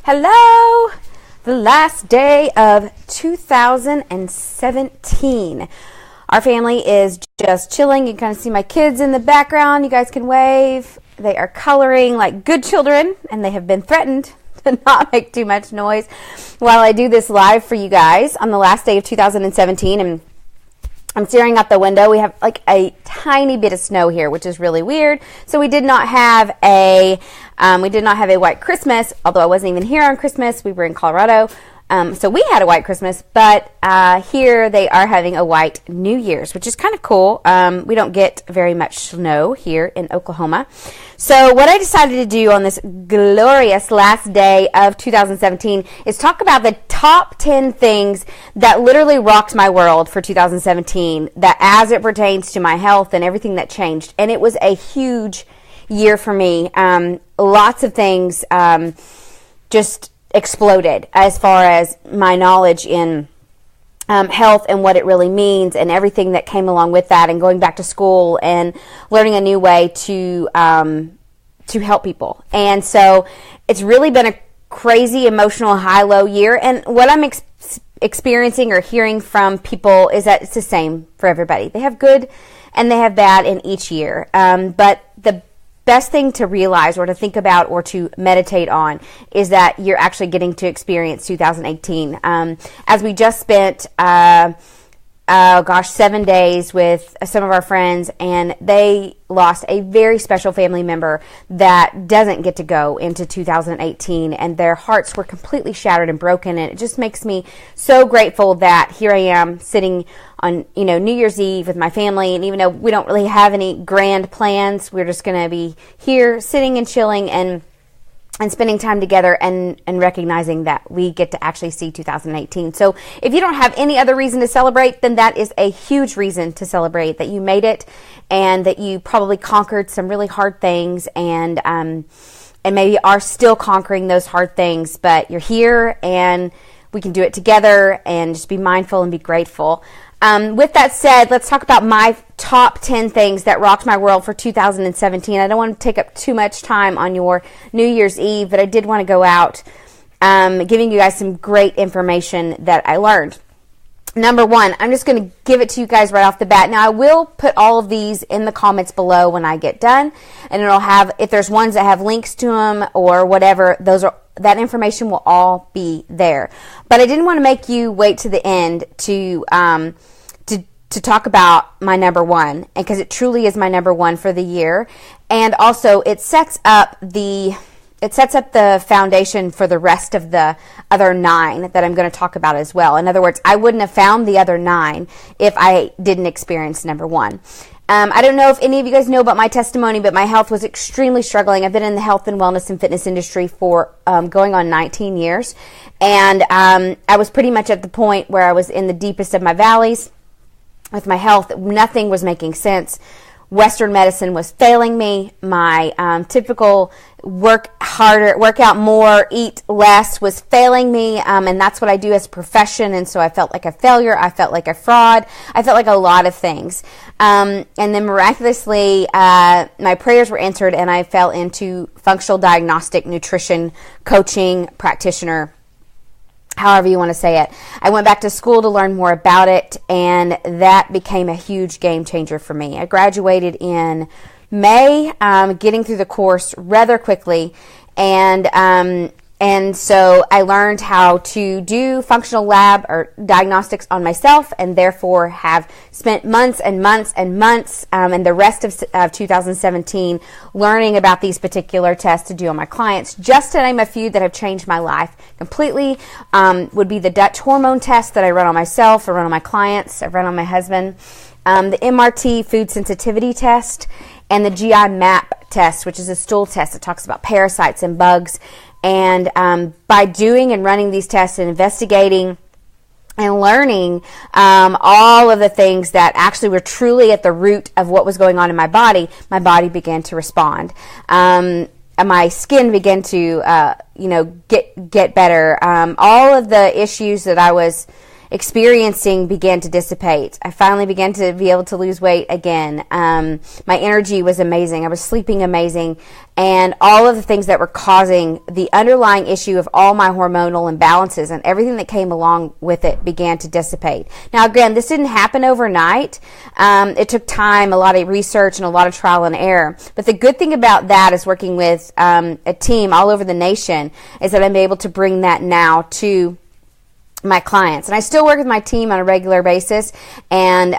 Hello! The last day of 2017. Our family is just chilling. You can kind of see my kids in the background. You guys can wave. They are coloring like good children, and they have been threatened to not make too much noise while I do this live for you guys on the last day of 2017. And I'm staring out the window. We have like a tiny bit of snow here, which is really weird. So we did not have a white Christmas, although I wasn't even here on Christmas. We were in Colorado. So we had a white Christmas, but here they are having a white New Year's, which is kind of cool. We don't get very much snow here in Oklahoma. So what I decided to do on this glorious last day of 2017 is talk about the top 10 things that literally rocked my world for 2017, that as it pertains to my health and everything that changed. And it was a huge year for me. Lots of things just exploded as far as my knowledge in health and what it really means and everything that came along with that, and going back to school and learning a new way to help people. And so it's really been a crazy emotional high-low year, and what I'm experiencing or hearing from people is that it's the same for everybody. They have good and they have bad in each year, but the best thing to realize or to think about or to meditate on is that you're actually getting to experience 2018. As we just spent, 7 days with some of our friends, and they lost a very special family member that doesn't get to go into 2018, and their hearts were completely shattered and broken. And it just makes me so grateful that here I am sitting on, New Year's Eve with my family. And even though we don't really have any grand plans, we're just going to be here sitting and chilling and spending time together and recognizing that we get to actually see 2018. So if you don't have any other reason to celebrate, then that is a huge reason to celebrate, that you made it and that you probably conquered some really hard things, and maybe are still conquering those hard things, but you're here and we can do it together, and just be mindful and be grateful. With that said, let's talk about my top 10 things that rocked my world for 2017. I don't want to take up too much time on your New Year's Eve, but I did want to go out giving you guys some great information that I learned. Number one, I'm just going to give it to you guys right off the bat. Now, I will put all of these in the comments below when I get done, and it'll have, if there's ones that have links to them or whatever, that information will all be there. But I didn't want to make you wait to the end to talk about my number one, and because it truly is my number one for the year, and also it sets up the foundation for the rest of the other 9 that I'm going to talk about as well. In other words, I wouldn't have found the other 9 if I didn't experience number one. I don't know if any of you guys know about my testimony, but my health was extremely struggling. I've been in the health and wellness and fitness industry for going on 19 years, and I was pretty much at the point where I was in the deepest of my valleys with my health. Nothing was making sense. Western medicine was failing me. My typical work harder, work out more, eat less was failing me, and that's what I do as a profession, and so I felt like a failure. I felt like a fraud. I felt like a lot of things. And then miraculously, my prayers were answered, and I fell into functional diagnostic nutrition coaching practitioner, however you want to say it. I went back to school to learn more about it, and that became a huge game changer for me. I graduated in May, getting through the course rather quickly, and so I learned how to do functional lab or diagnostics on myself, and therefore have spent months and months and months and the rest of 2017 learning about these particular tests to do on my clients. Just to name a few that have changed my life completely would be the Dutch hormone test that I run on myself, I run on my clients, I run on my husband, the MRT food sensitivity test, and the GI map test, which is a stool test that talks about parasites and bugs. And by doing and running these tests and investigating and learning all of the things that actually were truly at the root of what was going on in my body began to respond. My skin began to, get better. All of the issues that I was experiencing began to dissipate. I finally began to be able to lose weight again. My energy was amazing. I was sleeping amazing. And all of the things that were causing the underlying issue of all my hormonal imbalances and everything that came along with it began to dissipate. Now, again, this didn't happen overnight. It took time, a lot of research, and a lot of trial and error. But the good thing about that is working with a team all over the nation is that I'm able to bring that now to my clients. And I still work with my team on a regular basis, and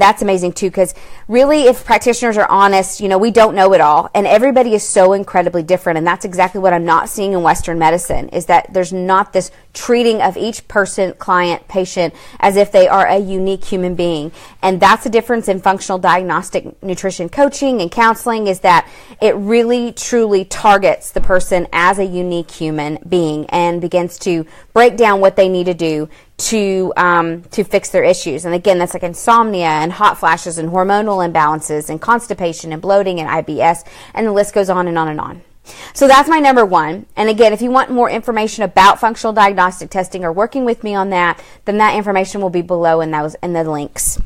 that's amazing too, because really, if practitioners are honest, we don't know it all, and everybody is so incredibly different, and that's exactly what I'm not seeing in Western medicine, is that there's not this treating of each person, client, patient, as if they are a unique human being. And that's the difference in functional diagnostic nutrition coaching and counseling, is that it really truly targets the person as a unique human being and begins to break down what they need to do to fix their issues. And again, that's like insomnia and hot flashes and hormonal imbalances and constipation and bloating and IBS, and the list goes on and on and on. So that's my number one. And again, if you want more information about functional diagnostic testing or working with me on that, then that information will be below in the links.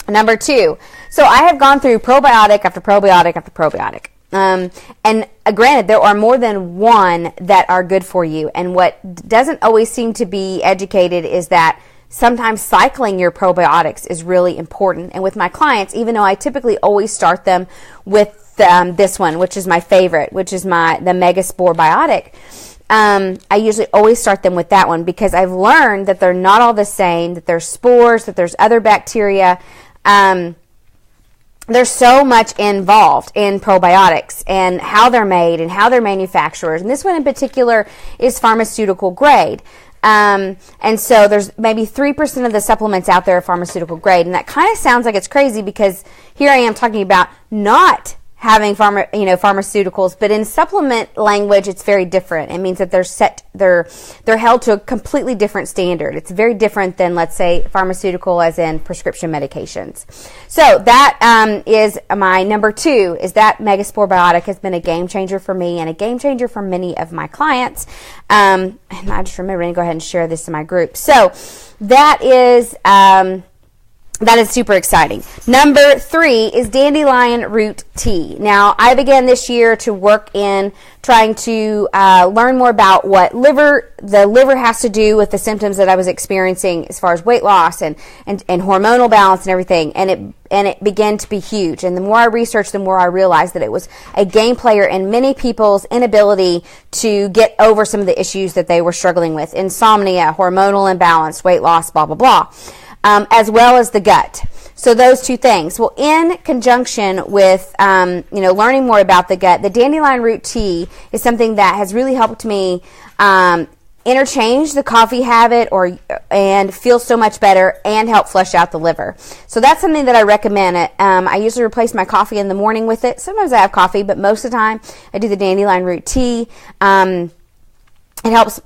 Number two, so I have gone through probiotic after probiotic after probiotic. And granted, there are more than one that are good for you. And what doesn't always seem to be educated is that sometimes cycling your probiotics is really important. And with my clients, even though I typically always start them with this one, which is my favorite, which is the Megaspore Biotic, I usually always start them with that one because I've learned that they're not all the same, that there's spores, that there's other bacteria. There's so much involved in probiotics and how they're made and how they're manufactured. And this one in particular is pharmaceutical grade. And so there's maybe 3% of the supplements out there are pharmaceutical grade. And that kind of sounds like it's crazy because here I am talking about not having pharmaceuticals, but in supplement language, it's very different. It means that they're held to a completely different standard. It's very different than, let's say, pharmaceutical as in prescription medications. So that is my number two, is that Megaspore Biotic has been a game changer for me and a game changer for many of my clients. And I just remember to go ahead and share this in my group. So that is super exciting. Number three is dandelion root tea. Now, I began this year to work in trying to learn more about what the liver has to do with the symptoms that I was experiencing as far as weight loss and hormonal balance and everything. And it began to be huge. And the more I researched, the more I realized that it was a game player in many people's inability to get over some of the issues that they were struggling with. Insomnia, hormonal imbalance, weight loss, blah, blah, blah. As well as the gut. So those two things. Well, in conjunction with, learning more about the gut, the dandelion root tea is something that has really helped me interchange the coffee habit and feel so much better and help flush out the liver. So that's something that I recommend. I usually replace my coffee in the morning with it. Sometimes I have coffee, but most of the time I do the dandelion root tea. It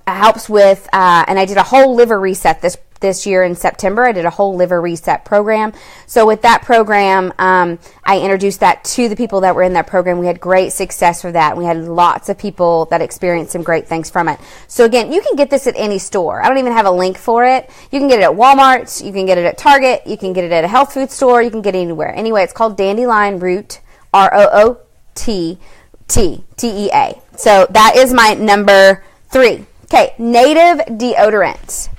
helps with, and I did a whole liver reset this year in September. I did a whole liver reset program. So with that program, I introduced that to the people that were in that program. We had great success for that. We had lots of people that experienced some great things from it. So again, you can get this at any store. I don't even have a link for it. You can get it at Walmart. You can get it at Target. You can get it at a health food store. You can get it anywhere. Anyway, it's called Dandelion Root, ROOT, TEA. So that is my number three. Okay, native deodorants.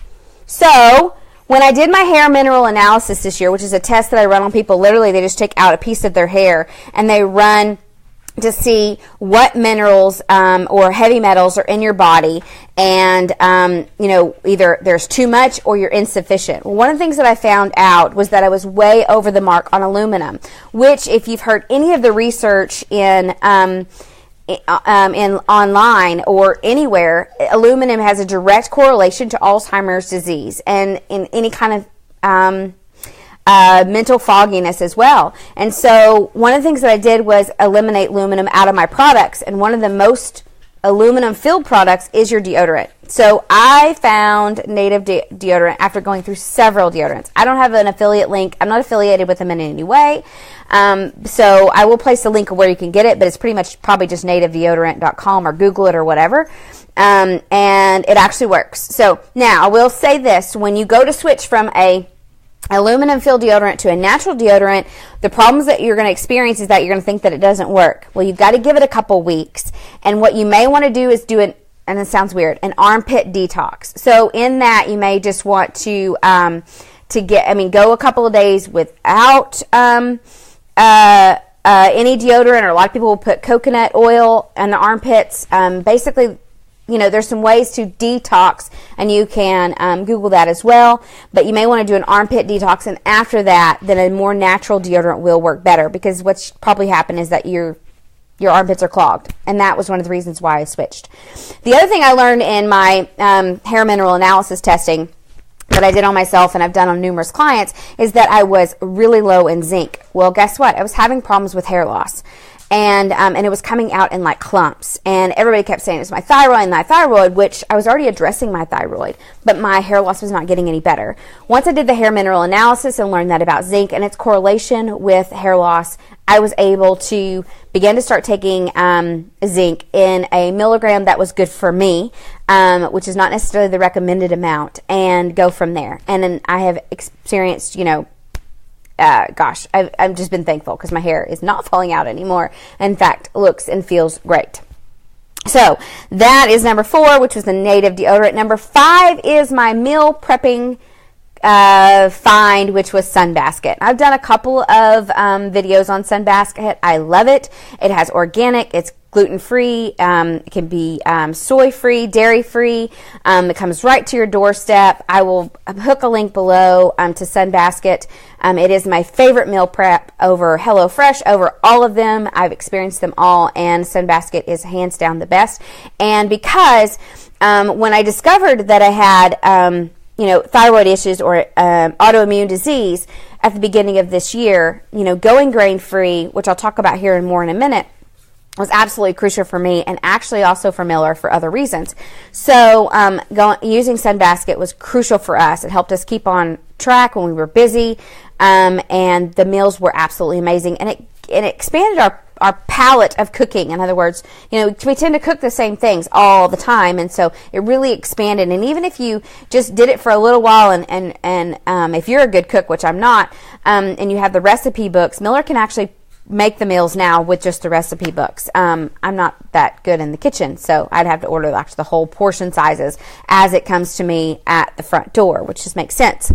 So when I did my hair mineral analysis this year, which is a test that I run on people, literally they just take out a piece of their hair and they run to see what minerals or heavy metals are in your body, and either there's too much or you're insufficient. Well, one of the things that I found out was that I was way over the mark on aluminum, which, if you've heard any of the research in online or anywhere, aluminum has a direct correlation to Alzheimer's disease and in any kind of mental fogginess as well. And so one of the things that I did was eliminate aluminum out of my products, and one of the most aluminum filled products is your deodorant. So I found Native deodorant after going through several deodorants. I don't have an affiliate link. I'm not affiliated with them in any way. So I will place a link of where you can get it, but it's pretty much probably just nativedeodorant.com or Google it or whatever. And it actually works. So now I will say this, when you go to switch from a aluminum filled deodorant to a natural deodorant, the problems that you're going to experience is that you're going to think that it doesn't work. Well, you've got to give it a couple weeks. And what you may want to do is do an, and it sounds weird, an armpit detox. So in that, you may just want to go a couple of days without any deodorant, or a lot of people will put coconut oil on the armpits. Basically, there's some ways to detox, and you can Google that as well. But you may want to do an armpit detox, and after that, then a more natural deodorant will work better, because what's probably happened is that your armpits are clogged, and that was one of the reasons why I switched. The other thing I learned in my hair mineral analysis testing that I did on myself and I've done on numerous clients is that I was really low in zinc. Well, guess what? I was having problems with hair loss. And it was coming out in like clumps. And everybody kept saying it was my thyroid, which I was already addressing my thyroid, but my hair loss was not getting any better. Once I did the hair mineral analysis and learned that about zinc and its correlation with hair loss, I was able to begin to start taking zinc in a milligram that was good for me, which is not necessarily the recommended amount, and go from there. And then I have experienced, I've just been thankful because my hair is not falling out anymore. In fact, looks and feels great. So that is number 4, which was the Native deodorant. Number 5 is my meal prepping find, which was Sunbasket. I've done a couple of videos on Sunbasket. I love it. It has organic. It's gluten-free. It can be soy-free, dairy-free. It comes right to your doorstep. I will hook a link below to Sunbasket. It is my favorite meal prep over HelloFresh, over all of them. I've experienced them all, and Sunbasket is hands down the best. And because when I discovered that I had thyroid issues or autoimmune disease at the beginning of this year, going grain-free, which I'll talk about here more in a minute, was absolutely crucial for me, and actually also for Miller for other reasons. So using Sunbasket was crucial for us. It helped us keep on track when we were busy, and the meals were absolutely amazing. And it expanded our palette of cooking. In other words, we tend to cook the same things all the time, and so it really expanded. And even if you just did it for a little while, and if you're a good cook, which I'm not, and you have the recipe books, Miller can actually make the meals now with just the recipe books. I'm not that good in the kitchen, so I'd have to order actually the whole portion sizes as it comes to me at the front door, which just makes sense.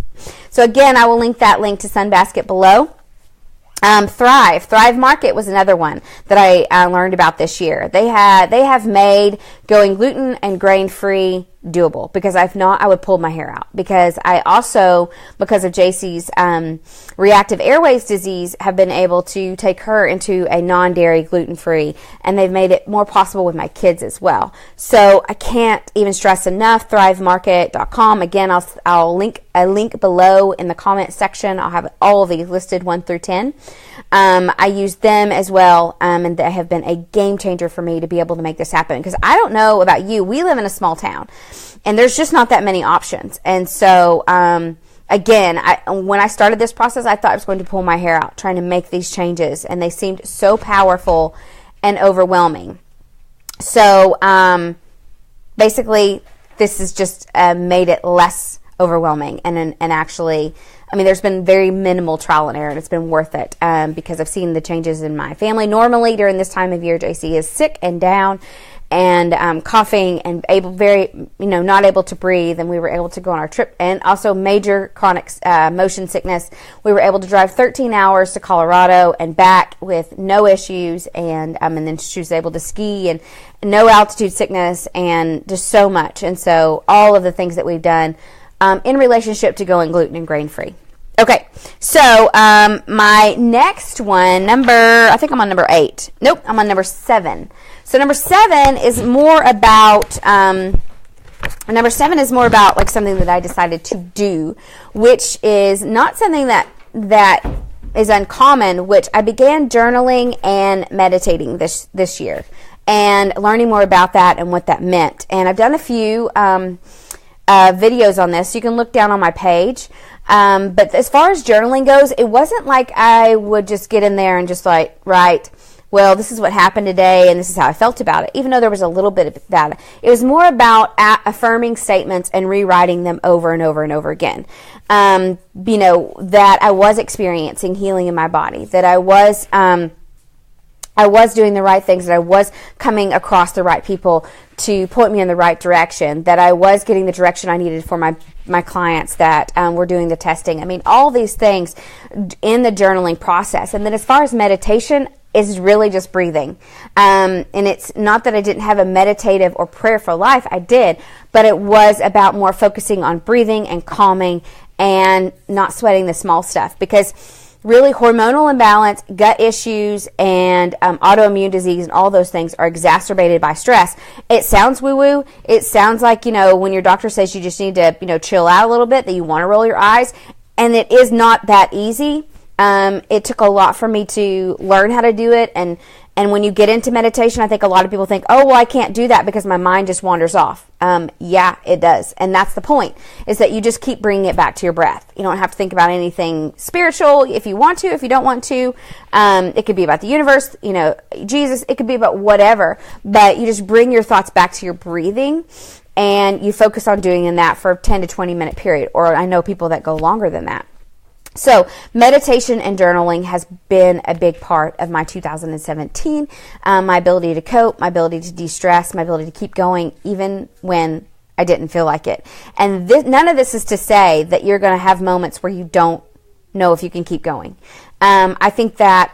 So again, I will link that link to Sunbasket below. Thrive Market was another one that I learned about this year. They have made going gluten and grain-free doable, because if not, I would pull my hair out, because I also, because of JC's reactive airways disease, have been able to take her into a non-dairy, gluten-free, and they've made it more possible with my kids as well. So I can't even stress enough, thrivemarket.com. Again, I'll link a link below in the comment section. I'll have all of these listed 1 through 10. I use them as well, and they have been a game changer for me to be able to make this happen, because I don't know about you, we live in a small town, and there's just not that many options. And so again, when I started this process, I thought I was going to pull my hair out trying to make these changes, and they seemed so powerful and overwhelming. So basically, this has just made it less overwhelming, and actually, there's been very minimal trial and error, and it's been worth it, because I've seen the changes in my family. Normally, during this time of year, JC is sick and down, and coughing, and not able to breathe, and we were able to go on our trip, and also major chronic motion sickness. We were able to drive 13 hours to Colorado and back with no issues, and then she was able to ski, and no altitude sickness, and just so much. And so all of the things that we've done in relationship to going gluten and grain free. Okay, so my next one, I think I'm on number 8. Nope, I'm on number 7. So number 7 is more about like something that I decided to do, which is not something that is uncommon, which I began journaling and meditating this year. and learning more about that and what that meant. And I've done a few videos on this. You can look down on my page. But as far as journaling goes, it wasn't like I would just get in there and just like write, well, this is what happened today and this is how I felt about it, even though there was a little bit of that. It was more about affirming statements and rewriting them over and over and over again. That I was experiencing healing in my body, that I was doing the right things, that I was coming across the right people to point me in the right direction, that I was getting the direction I needed for my clients that were doing the testing. I mean, all these things in the journaling process. And then as far as meditation, is really just breathing. And it's not that I didn't have a meditative or prayerful life. I did, but it was about more focusing on breathing and calming and not sweating the small stuff, because really hormonal imbalance, gut issues, and autoimmune disease and all those things are exacerbated by stress. It sounds woo-woo. It sounds like, when your doctor says you just need to, chill out a little bit, that you want to roll your eyes. And it is not that easy. It took a lot for me to learn how to do it. And when you get into meditation, I think a lot of people think, oh, well, I can't do that because my mind just wanders off. Yeah, it does. And that's the point, is that you just keep bringing it back to your breath. You don't have to think about anything spiritual if you want to, if you don't want to. It could be about the universe, Jesus. It could be about whatever. But you just bring your thoughts back to your breathing, and you focus on doing that for a 10 to 20 minute period. Or I know people that go longer than that. So meditation and journaling has been a big part of my 2017, my ability to cope, my ability to de-stress, my ability to keep going even when I didn't feel like it. And none of this is to say that you're going to have moments where you don't know if you can keep going. I think that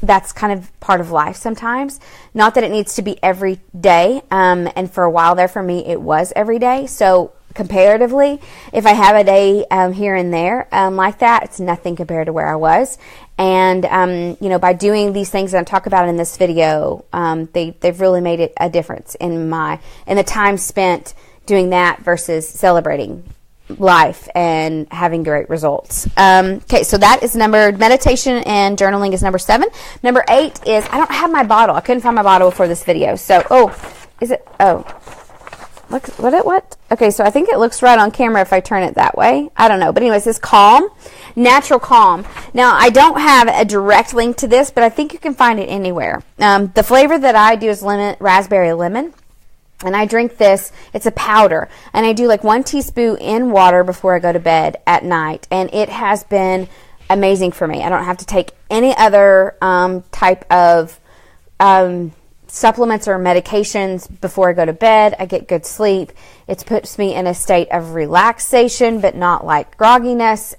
that's kind of part of life sometimes. Not that it needs to be every day. And for a while there, for me, it was every day. So comparatively, if I have a day here and there like that, it's nothing compared to where I was. And by doing these things that I talk about in this video, they've really made it a difference in the time spent doing that versus celebrating life and having great results. Okay, so that is meditation and journaling is number 7. Number 8 is, I don't have my bottle. I couldn't find my bottle before this video. So, look, what? Okay, so I think it looks right on camera if I turn it that way. I don't know. But anyways, it's Calm, Natural Calm. Now, I don't have a direct link to this, but I think you can find it anywhere. The flavor that I do is raspberry lemon. And I drink this. It's a powder. And I do like 1 teaspoon in water before I go to bed at night. And it has been amazing for me. I don't have to take any other type of supplements or medications before I go to bed. I get good sleep. It puts me in a state of relaxation, but not like grogginess.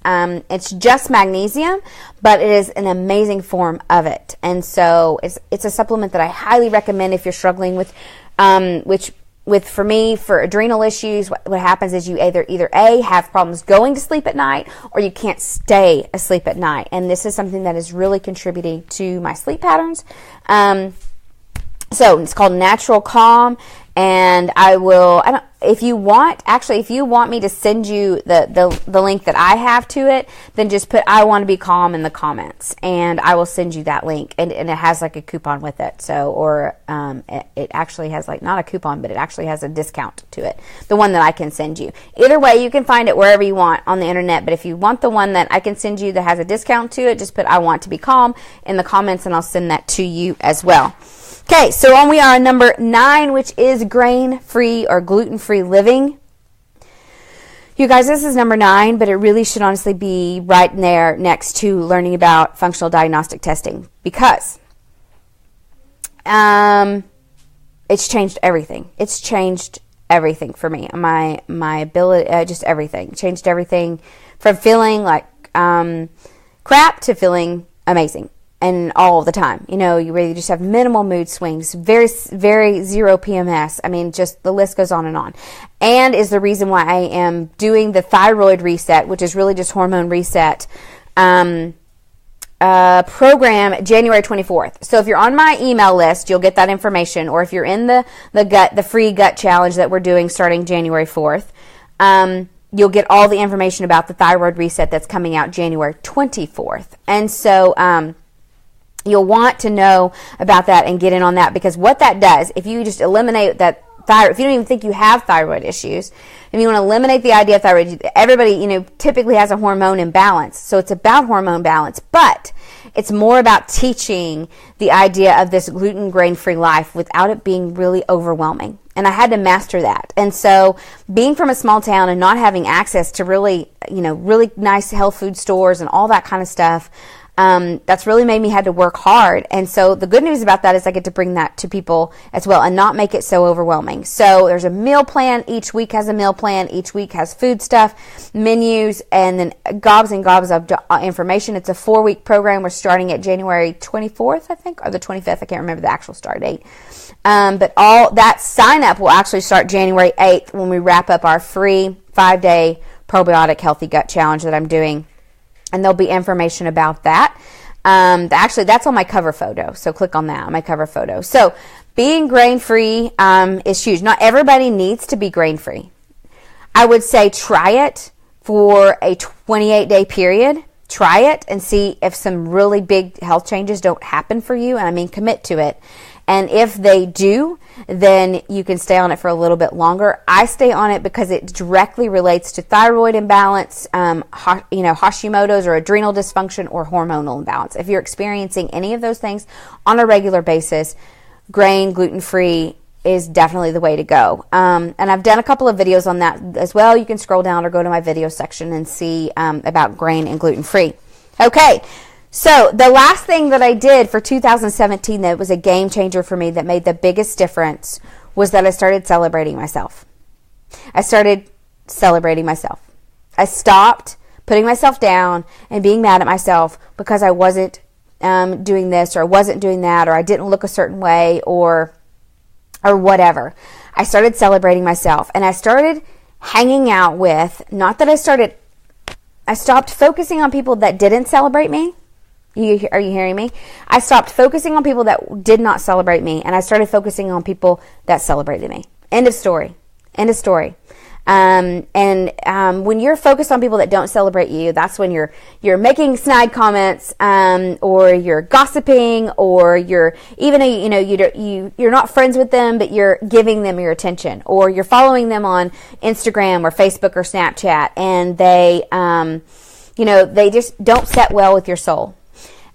It's just magnesium, but it is an amazing form of it. And so it's a supplement that I highly recommend if you're struggling with, for me, for adrenal issues. What happens is you either A, have problems going to sleep at night, or you can't stay asleep at night. And this is something that is really contributing to my sleep patterns. So it's called Natural Calm, and if you want me to send you the link that I have to it, then just put I want to be calm in the comments, and I will send you that link, and it has like a coupon with it. So, or it actually has like, not a coupon, but it actually has a discount to it, the one that I can send you. Either way, you can find it wherever you want on the internet, but if you want the one that I can send you that has a discount to it, just put I want to be calm in the comments, and I'll send that to you as well. Okay, so we are on number 9, which is grain-free or gluten-free living. You guys, this is number 9, but it really should honestly be right in there next to learning about functional diagnostic testing, because it's changed everything. It's changed everything for me. My ability, just everything. It changed everything from feeling like crap to feeling amazing. And all the time, you really just have minimal mood swings, very, very zero PMS. I mean, just the list goes on. And is the reason why I am doing the thyroid reset, which is really just hormone reset program, January 24th. So if you're on my email list, you'll get that information. Or if you're in the free gut challenge that we're doing starting January 4th, you'll get all the information about the thyroid reset that's coming out January 24th. And so, You'll want to know about that and get in on that, because what that does, if you just eliminate that thyroid, if you don't even think you have thyroid issues, if you want to eliminate the idea of thyroid, everybody, typically has a hormone imbalance. So it's about hormone balance, but it's more about teaching the idea of this gluten grain-free life without it being really overwhelming. And I had to master that. And so being from a small town and not having access to really, really nice health food stores and all that kind of stuff, that's really made me had to work hard. And so the good news about that is I get to bring that to people as well and not make it so overwhelming. So there's a meal plan. Each week has a meal plan. Each week has food stuff, menus, and then gobs and gobs of information. It's a 4-week program. We're starting at January 24th, I think, or the 25th. I can't remember the actual start date. But all that sign up will actually start January 8th when we wrap up our free 5-day probiotic healthy gut challenge that I'm doing. And there'll be information about that. Actually, that's on my cover photo. So click on that, on my cover photo. So being grain-free is huge. Not everybody needs to be grain-free. I would say try it for a 28-day period. Try it and see if some really big health changes don't happen for you. And I mean, commit to it. And if they do, then you can stay on it for a little bit longer. I stay on it because it directly relates to thyroid imbalance, Hashimoto's or adrenal dysfunction or hormonal imbalance. If you're experiencing any of those things on a regular basis, grain, gluten-free is definitely the way to go. And I've done a couple of videos on that as well. You can scroll down or go to my video section and see about grain and gluten-free. Okay. So the last thing that I did for 2017 that was a game changer for me that made the biggest difference was that I started celebrating myself. I started celebrating myself. I stopped putting myself down and being mad at myself because I wasn't doing this or I wasn't doing that or I didn't look a certain way or whatever. I started celebrating myself, and I started hanging out with, I stopped focusing on people that didn't celebrate me. Are you hearing me? I stopped focusing on people that did not celebrate me, and I started focusing on people that celebrated me. End of story. End of story. When you're focused on people that don't celebrate you, that's when you're making snide comments, or you're gossiping, or you're not friends with them, but you're giving them your attention, or you're following them on Instagram or Facebook or Snapchat, and they just don't set well with your soul.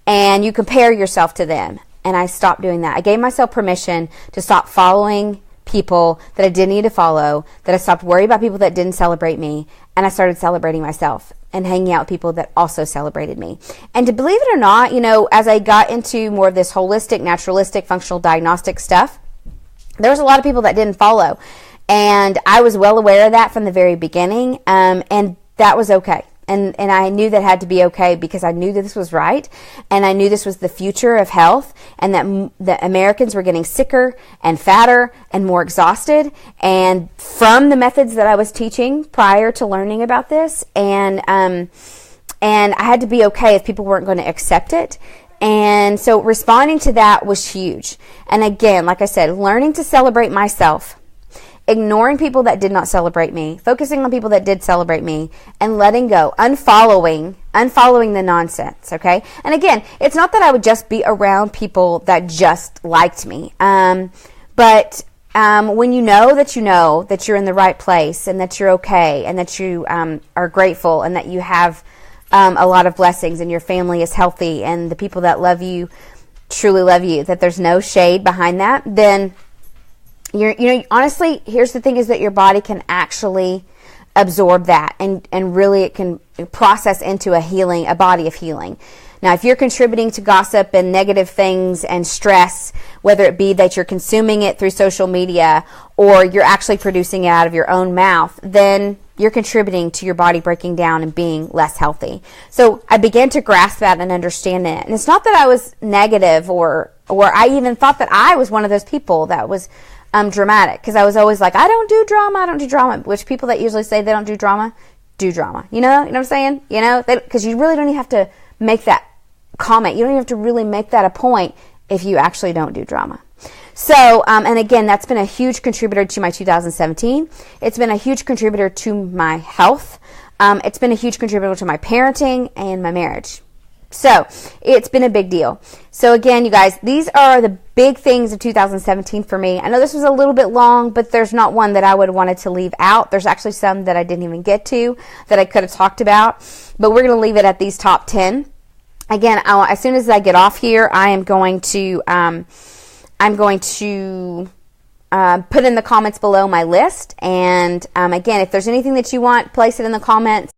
And you compare yourself to them. And I stopped doing that. I gave myself permission to stop following people that I didn't need to follow, that I stopped worrying about people that didn't celebrate me, and I started celebrating myself and hanging out with people that also celebrated me. And to believe it or not, as I got into more of this holistic, naturalistic, functional diagnostic stuff, there was a lot of people that didn't follow. And I was well aware of that from the very beginning, and that was okay. And I knew that had to be okay because I knew that this was right, and I knew this was the future of health, and that Americans were getting sicker and fatter and more exhausted, and from the methods that I was teaching prior to learning about this, and I had to be okay if people weren't going to accept it. And so responding to that was huge. And again, like I said, learning to celebrate myself, ignoring people that did not celebrate me, focusing on people that did celebrate me, and letting go, unfollowing the nonsense, okay? And again, it's not that I would just be around people that just liked me, but when you know that you're in the right place and that you're okay and that you are grateful and that you have a lot of blessings and your family is healthy and the people that love you truly love you, that there's no shade behind that, then honestly, here's the thing is that your body can actually absorb that and really it can process into a body of healing. Now, if you're contributing to gossip and negative things and stress, whether it be that you're consuming it through social media or you're actually producing it out of your own mouth, then you're contributing to your body breaking down and being less healthy. So I began to grasp that and understand it. And it's not that I was negative or I even thought that I was one of those people that was dramatic, because I was always like, I don't do drama, which people that usually say they don't do drama. You know what I'm saying? Because you really don't even have to make that comment. You don't even have to really make that a point if you actually don't do drama. So, and again, that's been a huge contributor to my 2017. It's been a huge contributor to my health. It's been a huge contributor to my parenting and my marriage. So it's been a big deal. So again, you guys, these are the big things of 2017 for me. I know this was a little bit long, but there's not one that I would have wanted to leave out. There's actually some that I didn't even get to that I could have talked about, but we're going to leave it at these top 10. Again, as soon as I get off here, I am going to put in the comments below my list. And again, if there's anything that you want, place it in the comments.